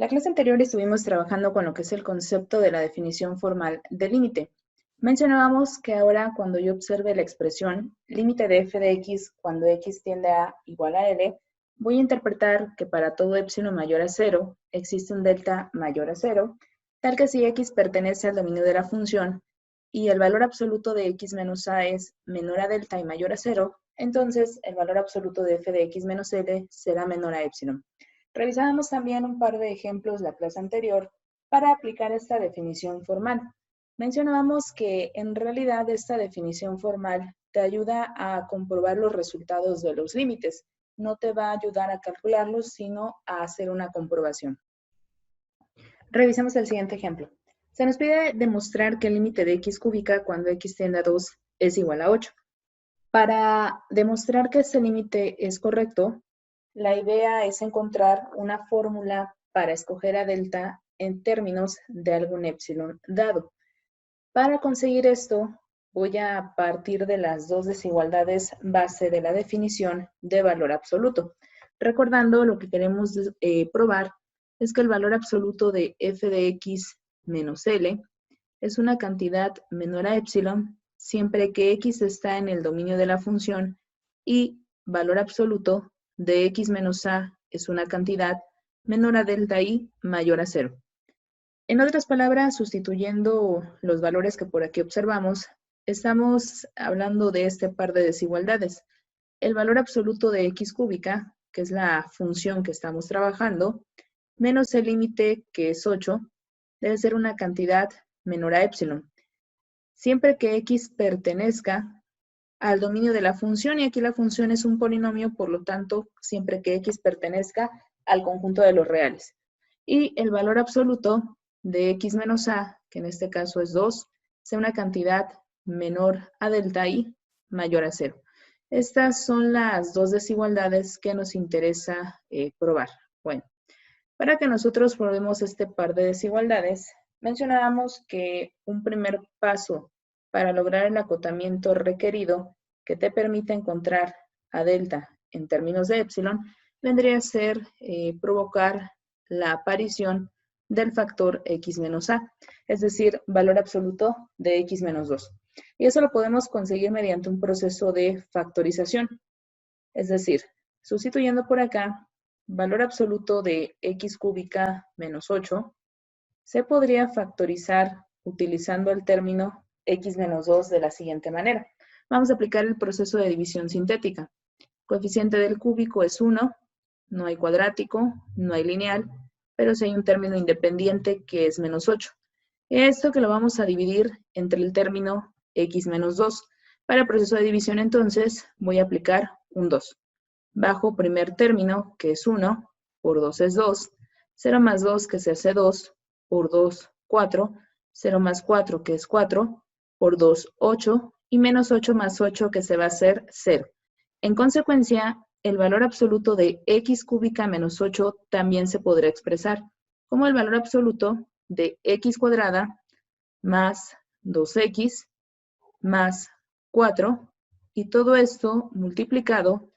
La clase anterior estuvimos trabajando con lo que es el concepto de la definición formal de límite. Mencionábamos que ahora cuando yo observe la expresión límite de f de x cuando x tiende a igual a L, voy a interpretar que para todo epsilon mayor a 0 existe un delta mayor a 0, tal que si x pertenece al dominio de la función y el valor absoluto de x menos a es menor a delta y mayor a 0, entonces el valor absoluto de f de x menos L será menor a epsilon. Revisábamos también un par de ejemplos la clase anterior para aplicar esta definición formal. Mencionábamos que en realidad esta definición formal te ayuda a comprobar los resultados de los límites. No te va a ayudar a calcularlos, sino a hacer una comprobación. Revisemos el siguiente ejemplo. Se nos pide demostrar que el límite de x cúbica cuando x tiende a 2 es igual a 8. Para demostrar que este límite es correcto, la idea es encontrar una fórmula para escoger a delta en términos de algún epsilon dado. Para conseguir esto, voy a partir de las dos desigualdades base de la definición de valor absoluto. Recordando, lo que queremos probar es que el valor absoluto de f de x menos L es una cantidad menor a epsilon siempre que x está en el dominio de la función y valor absoluto de x menos a es una cantidad menor a delta y mayor a 0. En otras palabras, sustituyendo los valores que por aquí observamos, estamos hablando de este par de desigualdades. El valor absoluto de x cúbica, que es la función que estamos trabajando, menos el límite, que es 8, debe ser una cantidad menor a epsilon. Siempre que x pertenezca al dominio de la función, y aquí la función es un polinomio, por lo tanto, siempre que x pertenezca al conjunto de los reales. Y el valor absoluto de x menos a, que en este caso es 2, sea una cantidad menor a delta y mayor a 0. Estas son las dos desigualdades que nos interesa probar. Bueno, para que nosotros probemos este par de desigualdades, mencionábamos que un primer paso para lograr el acotamiento requerido que te permite encontrar a delta en términos de epsilon, vendría a ser provocar la aparición del factor x menos a, es decir, valor absoluto de x menos 2. Y eso lo podemos conseguir mediante un proceso de factorización. Es decir, sustituyendo por acá, valor absoluto de x cúbica menos 8, se podría factorizar utilizando el término x menos 2 de la siguiente manera. Vamos a aplicar el proceso de división sintética. Coeficiente del cúbico es 1, no hay cuadrático, no hay lineal, pero sí hay un término independiente que es menos 8. Esto que lo vamos a dividir entre el término x menos 2. Para el proceso de división, entonces, voy a aplicar un 2. Bajo primer término, que es 1, por 2 es 2. 0 más 2, que se hace 2, por 2, 4. 0 más 4, que es 4, por 2, 8. Y menos 8 más 8, que se va a hacer 0. En consecuencia, el valor absoluto de x cúbica menos 8 también se podrá expresar como el valor absoluto de x cuadrada más 2x más 4, y todo esto multiplicado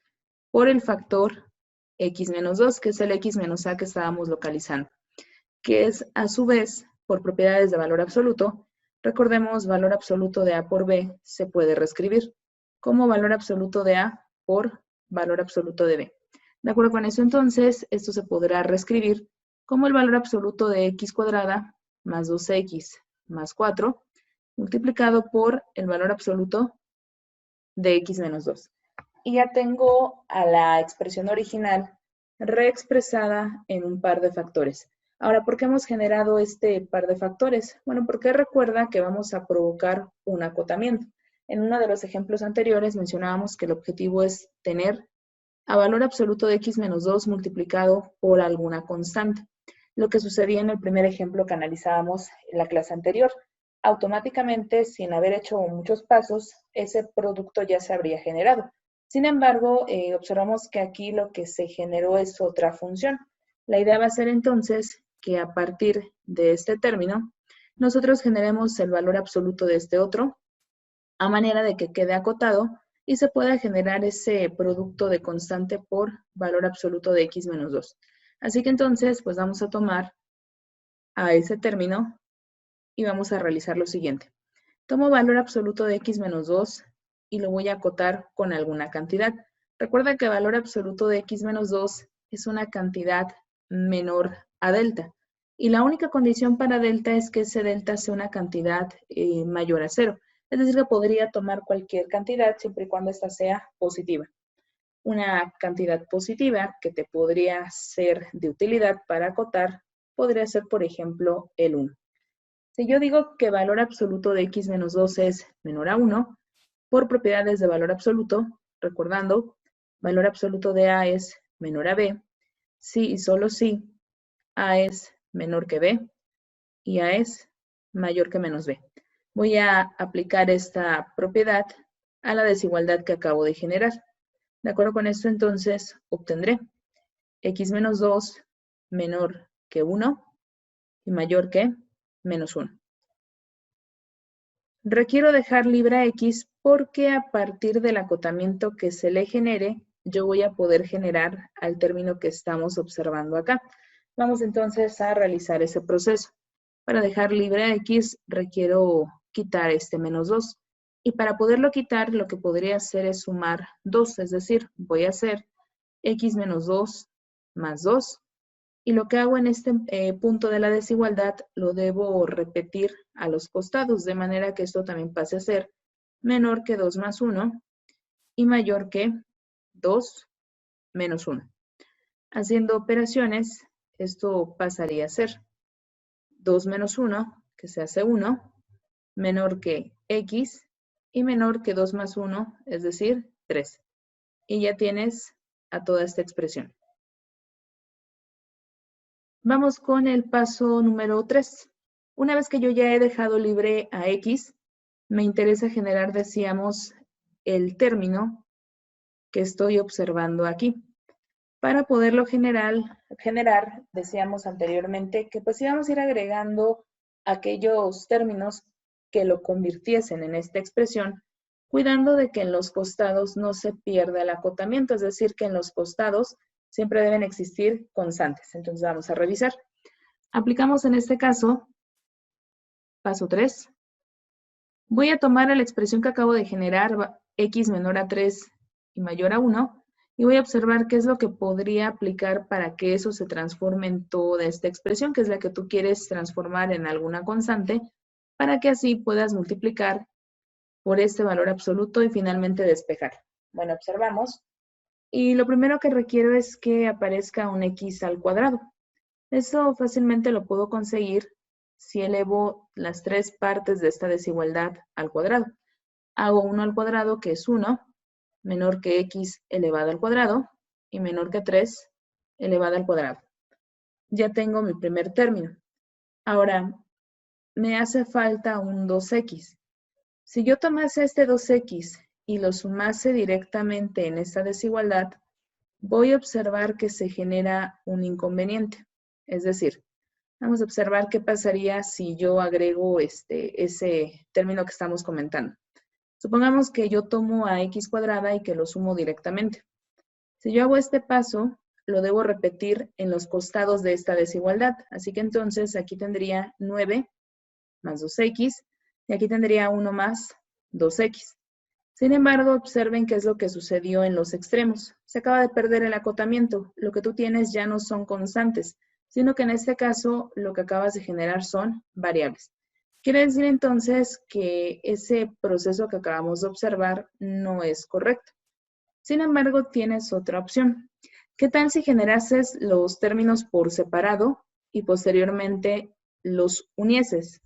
por el factor x menos 2, que es el x menos a que estábamos localizando, que es a su vez por propiedades de valor absoluto. Recordemos, valor absoluto de a por b se puede reescribir como valor absoluto de a por valor absoluto de b. De acuerdo con eso, entonces, esto se podrá reescribir como el valor absoluto de x cuadrada más 2x más 4 multiplicado por el valor absoluto de x menos 2. Y ya tengo a la expresión original reexpresada en un par de factores. Ahora, ¿por qué hemos generado este par de factores? Bueno, porque recuerda que vamos a provocar un acotamiento. En uno de los ejemplos anteriores mencionábamos que el objetivo es tener a valor absoluto de x menos 2 multiplicado por alguna constante. Lo que sucedía en el primer ejemplo que analizábamos en la clase anterior. Automáticamente, sin haber hecho muchos pasos, ese producto ya se habría generado. Sin embargo, observamos que aquí lo que se generó es otra función. La idea va a ser entonces que a partir de este término, nosotros generemos el valor absoluto de este otro, a manera de que quede acotado y se pueda generar ese producto de constante por valor absoluto de x menos 2. Así que entonces, pues vamos a tomar a ese término y vamos a realizar lo siguiente. Tomo valor absoluto de x menos 2 y lo voy a acotar con alguna cantidad. Recuerda que valor absoluto de x menos 2 es una cantidad menor a delta. Y la única condición para delta es que ese delta sea una cantidad mayor a 0. Es decir, que podría tomar cualquier cantidad siempre y cuando ésta sea positiva. Una cantidad positiva que te podría ser de utilidad para acotar podría ser, por ejemplo, el 1. Si yo digo que valor absoluto de x menos 2 es menor a 1, por propiedades de valor absoluto, recordando, valor absoluto de A es menor a B, si y solo si A es menor que B y A es mayor que menos B. Voy a aplicar esta propiedad a la desigualdad que acabo de generar. De acuerdo con esto, entonces, obtendré x menos 2 menor que 1 y mayor que menos 1. Requiero dejar libre a x porque a partir del acotamiento que se le genere, yo voy a poder generar al término que estamos observando acá. Vamos entonces a realizar ese proceso. Para dejar libre a x requiero quitar este menos 2. Y para poderlo quitar, lo que podría hacer es sumar 2, es decir, voy a hacer x menos 2 más 2. Y lo que hago en este punto de la desigualdad lo debo repetir a los costados, de manera que esto también pase a ser menor que 2 más 1 y mayor que 2 menos 1. Haciendo operaciones, esto pasaría a ser 2 menos 1, que se hace 1, menor que x y menor que 2 más 1, es decir, 3. Y ya tienes a toda esta expresión. Vamos con el paso número 3. Una vez que yo ya he dejado libre a x, me interesa generar, decíamos, el término que estoy observando aquí. Para poderlo generar, decíamos anteriormente que pues íbamos a ir agregando aquellos términos que lo convirtiesen en esta expresión, cuidando de que en los costados no se pierda el acotamiento, es decir, que en los costados siempre deben existir constantes. Entonces vamos a revisar. Aplicamos en este caso, paso 3. Voy a tomar la expresión que acabo de generar, x menor a 3 y mayor a 1, y voy a observar qué es lo que podría aplicar para que eso se transforme en toda esta expresión, que es la que tú quieres transformar en alguna constante, para que así puedas multiplicar por este valor absoluto y finalmente despejar. Bueno, observamos. Y lo primero que requiero es que aparezca un x al cuadrado. Eso fácilmente lo puedo conseguir si elevo las tres partes de esta desigualdad al cuadrado. Hago 1 al cuadrado, que es 1, menor que x elevado al cuadrado, y menor que 3 elevado al cuadrado. Ya tengo mi primer término. Ahora, me hace falta un 2x. Si yo tomase este 2x y lo sumase directamente en esta desigualdad, voy a observar que se genera un inconveniente. Es decir, vamos a observar qué pasaría si yo agrego ese término que estamos comentando. Supongamos que yo tomo a x cuadrada y que lo sumo directamente. Si yo hago este paso, lo debo repetir en los costados de esta desigualdad. Así que entonces aquí tendría 9 más 2x y aquí tendría 1 más 2x. Sin embargo, observen qué es lo que sucedió en los extremos. Se acaba de perder el acotamiento. Lo que tú tienes ya no son constantes, sino que en este caso lo que acabas de generar son variables. Quiere decir entonces que ese proceso que acabamos de observar no es correcto. Sin embargo, tienes otra opción. ¿Qué tal si generases los términos por separado y posteriormente los unieses?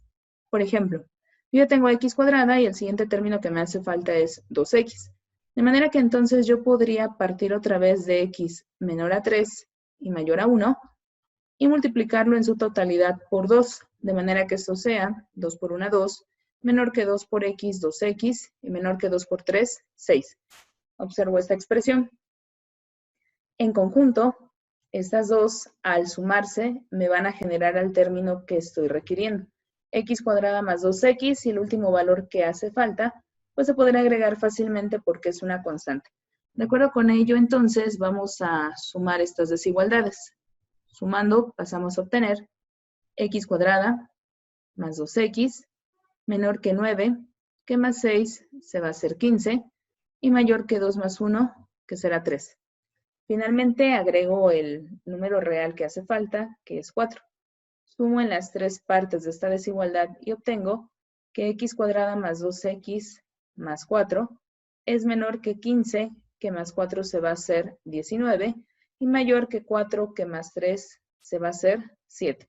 Por ejemplo, yo ya tengo x cuadrada y el siguiente término que me hace falta es 2x. De manera que entonces yo podría partir otra vez de x menor a 3 y mayor a 1 y multiplicarlo en su totalidad por 2, de manera que esto sea 2 por 1, 2, menor que 2 por x, 2x, y menor que 2 por 3, 6. Observo esta expresión. En conjunto, estas dos, al sumarse, me van a generar el término que estoy requiriendo. X cuadrada más 2x, y el último valor que hace falta, pues se podrá agregar fácilmente porque es una constante. De acuerdo con ello, entonces, vamos a sumar estas desigualdades. Sumando, pasamos a obtener x cuadrada más 2x menor que 9, que más 6 se va a hacer 15, y mayor que 2 más 1, que será 3. Finalmente agrego el número real que hace falta, que es 4. Sumo en las tres partes de esta desigualdad y obtengo que x cuadrada más 2x más 4 es menor que 15, que más 4 se va a hacer 19, y mayor que 4, que más 3 se va a hacer 7.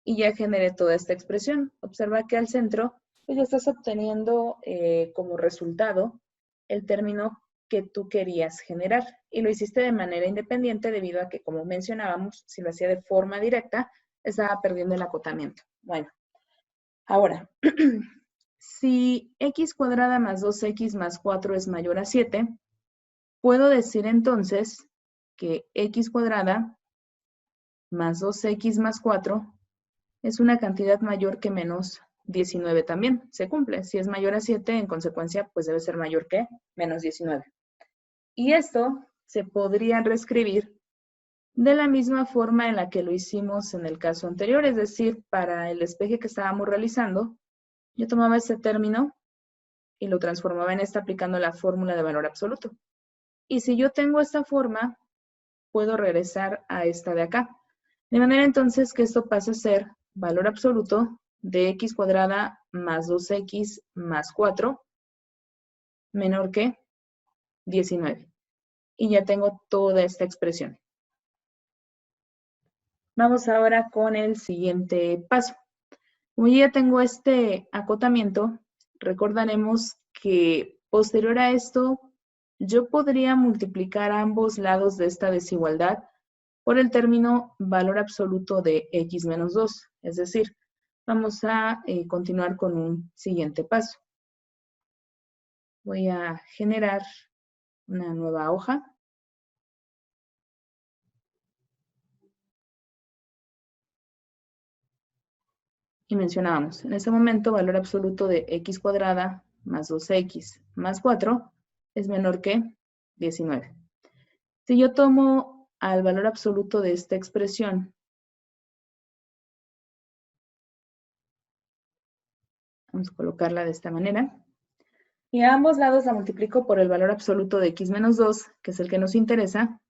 Y ya generé toda esta expresión. Observa que al centro pues ya estás obteniendo como resultado el término que tú querías generar. Y lo hiciste de manera independiente debido a que, como mencionábamos, si lo hacía de forma directa, estaba perdiendo el acotamiento. Bueno, ahora, si x cuadrada más 2x más 4 es mayor a 7, puedo decir entonces que x cuadrada más 2x más 4 es una cantidad mayor que menos 19 también. Se cumple. Si es mayor a 7, en consecuencia, pues debe ser mayor que menos 19. Y esto se podría reescribir de la misma forma en la que lo hicimos en el caso anterior, es decir, para el despeje que estábamos realizando, yo tomaba este término y lo transformaba en esta aplicando la fórmula de valor absoluto. Y si yo tengo esta forma, puedo regresar a esta de acá. De manera entonces que esto pasa a ser valor absoluto de x cuadrada más 2x más 4 menor que 19. Y ya tengo toda esta expresión. Vamos ahora con el siguiente paso. Como ya tengo este acotamiento, recordaremos que posterior a esto, yo podría multiplicar ambos lados de esta desigualdad por el término valor absoluto de x menos 2. Es decir, vamos a continuar con un siguiente paso. Voy a generar una nueva hoja. Y mencionábamos, en este momento, valor absoluto de x cuadrada más 2x más 4 es menor que 19. Si yo tomo al valor absoluto de esta expresión, vamos a colocarla de esta manera, y a ambos lados la multiplico por el valor absoluto de x menos 2, que es el que nos interesa,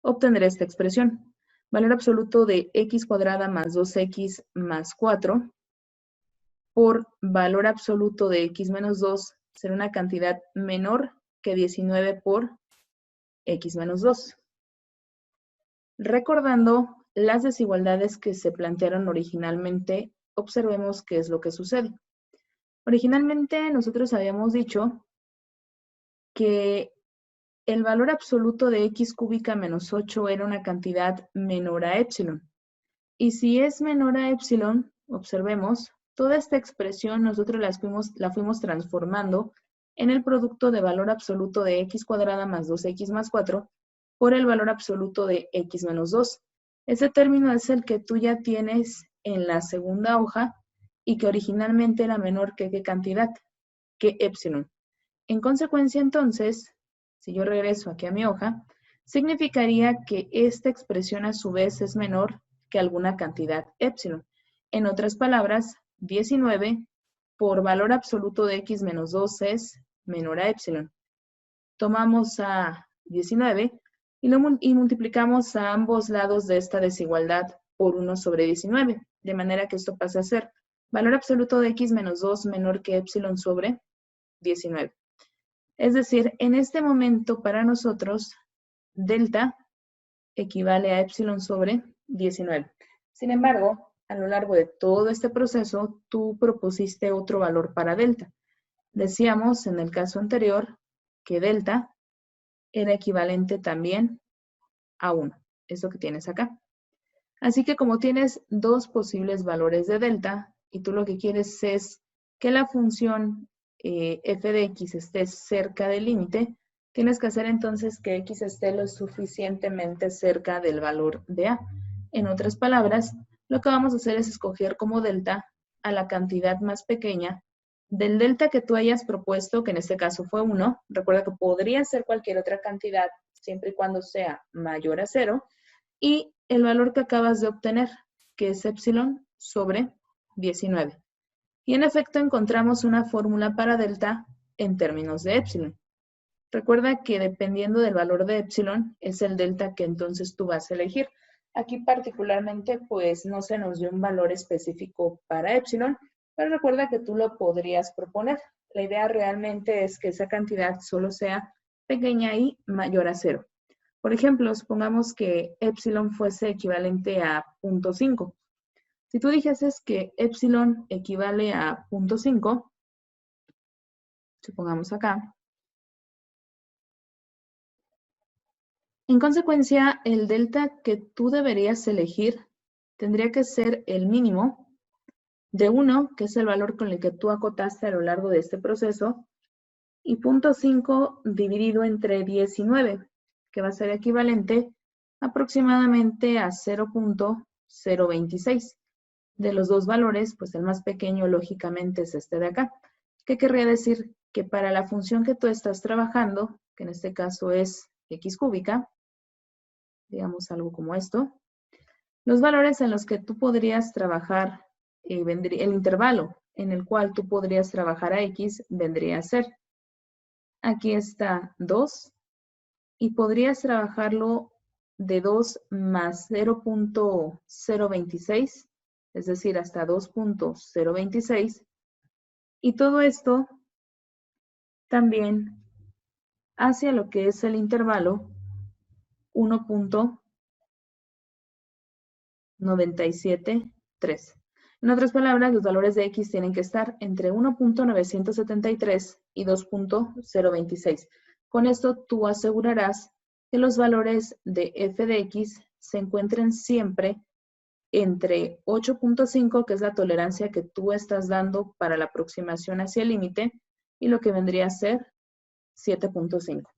obtendré esta expresión. Valor absoluto de x cuadrada más 2x más 4 por valor absoluto de x menos 2 será una cantidad menor que 19 por x menos 2. Recordando las desigualdades que se plantearon originalmente, observemos qué es lo que sucede. Originalmente nosotros habíamos dicho que el valor absoluto de x cúbica menos 8 era una cantidad menor a epsilon. Y si es menor a epsilon, observemos, toda esta expresión nosotros la fuimos transformando en el producto de valor absoluto de x cuadrada más 2x más 4 por el valor absoluto de x menos 2. Ese término es el que tú ya tienes en la segunda hoja y que originalmente era menor que ¿qué cantidad? Que epsilon. En consecuencia, entonces, si yo regreso aquí a mi hoja, significaría que esta expresión a su vez es menor que alguna cantidad epsilon. En otras palabras, 19 por valor absoluto de x menos 2 es menor a epsilon. Tomamos a 19 y multiplicamos a ambos lados de esta desigualdad por 1 sobre 19, de manera que esto pasa a ser valor absoluto de x menos 2 menor que epsilon sobre 19. Es decir, en este momento para nosotros, delta equivale a epsilon sobre 19. Sin embargo, a lo largo de todo este proceso, tú propusiste otro valor para delta. Decíamos en el caso anterior que delta era equivalente también a 1, eso que tienes acá. Así que como tienes dos posibles valores de delta y tú lo que quieres es que la función f de x esté cerca del límite, tienes que hacer entonces que x esté lo suficientemente cerca del valor de a. En otras palabras, lo que vamos a hacer es escoger como delta a la cantidad más pequeña del delta que tú hayas propuesto, que en este caso fue 1. Recuerda que podría ser cualquier otra cantidad siempre y cuando sea mayor a 0. Y el valor que acabas de obtener, que es epsilon sobre 19. Y en efecto encontramos una fórmula para delta en términos de epsilon. Recuerda que dependiendo del valor de epsilon es el delta que entonces tú vas a elegir. Aquí particularmente pues no se nos dio un valor específico para epsilon, pero recuerda que tú lo podrías proponer. La idea realmente es que esa cantidad solo sea pequeña y mayor a 0. Por ejemplo, supongamos que epsilon fuese equivalente a 0.5. Si tú dijeses que epsilon equivale a 0.5, supongamos acá, en consecuencia, el delta que tú deberías elegir tendría que ser el mínimo de 1, que es el valor con el que tú acotaste a lo largo de este proceso, y 0.5 dividido entre 19, que va a ser equivalente aproximadamente a 0.026. De los dos valores, pues el más pequeño lógicamente es este de acá. ¿Qué querría decir? Que para la función que tú estás trabajando, que en este caso es x cúbica, digamos algo como esto, los valores en los que tú podrías trabajar, el intervalo en el cual tú podrías trabajar a x vendría a ser, aquí está 2, y podrías trabajarlo de 2 más 0.026, es decir, hasta 2.026, y todo esto también hacia lo que es el intervalo 1.973. En otras palabras, los valores de x tienen que estar entre 1.973 y 2.026. Con esto tú asegurarás que los valores de f de x se encuentren siempre entre 8.5, que es la tolerancia que tú estás dando para la aproximación hacia el límite, y lo que vendría a ser 7.5.